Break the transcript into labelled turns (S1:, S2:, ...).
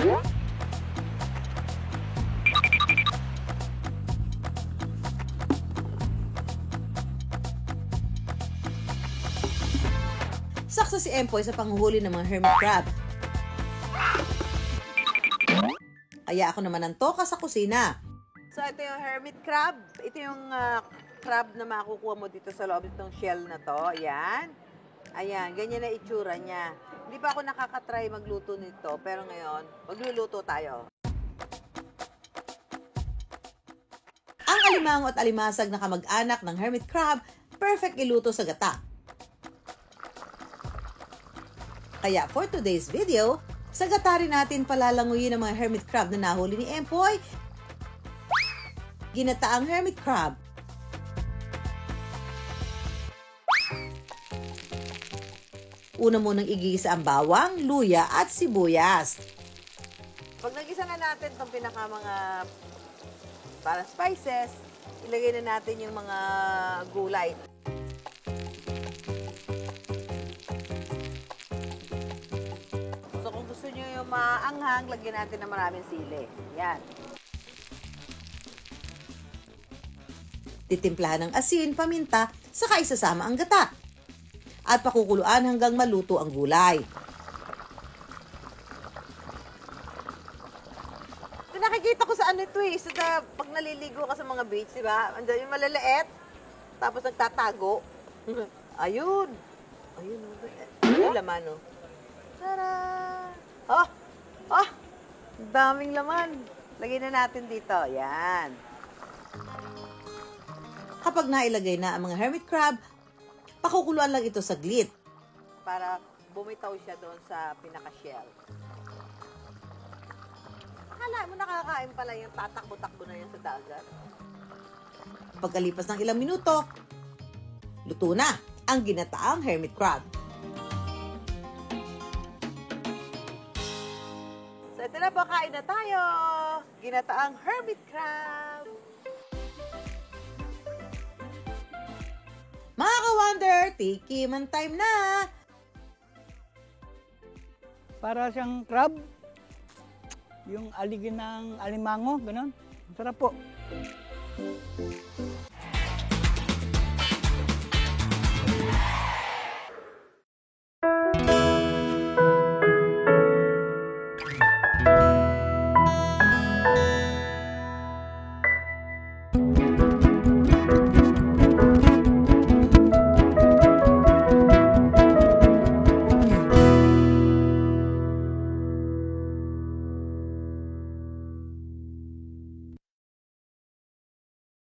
S1: Sakto si Empoy sa panghuhuli ng mga hermit crab. Kaya ako naman ang toka sa kusina. So ito yung hermit crab. Ito yung crab na makukuha mo dito sa loob ng shell na to. Ayan. Ayan, ganyan na itsura niya. Hindi pa ako nakakatry magluto nito, pero ngayon, magluluto tayo. Ang alimango at alimasag na kamag-anak ng hermit crab, perfect iluto sa gata. Kaya for today's video, sa gata rin natin palalanguyin ang mga hermit crab na nahuli ni Empoy. Ginataang hermit crab. Una munang igisa ang bawang, luya at sibuyas. Pag nagisa na natin itong mga parang spices, ilagay na natin yung mga gulay. So kung gusto nyo yung maanghang, lagyan natin ng maraming sili. Yan. Titimplahan ng asin, paminta, saka isasama ang gata. At pakukuluan hanggang maluto ang gulay. Nakikita ko sa ano ito eh, pag naliligo ka sa mga beach, di ba? Andiyan yung maliliit, tapos nagtatago. Ayun. Ayun. Ayun laman, no? Tara! Oh! Oh! Daming laman. Lagyan na natin dito. Yan. Kapag nailagay na ang mga hermit crab, pakukuluan lang ito saglit para bumitaw siya doon sa pinaka-shell. Akala mo nakakain pala yung tatakbo-takbo na yan sa dagat. Pagkalipas ng ilang minuto, luto na ang ginataang hermit crab. So ito na po, kain na tayo! Ginataang hermit crab! Mga ka-wonder, tikiman time na!
S2: Para siyang crab, yung aligin ng alimango, gano'n. Masarap po.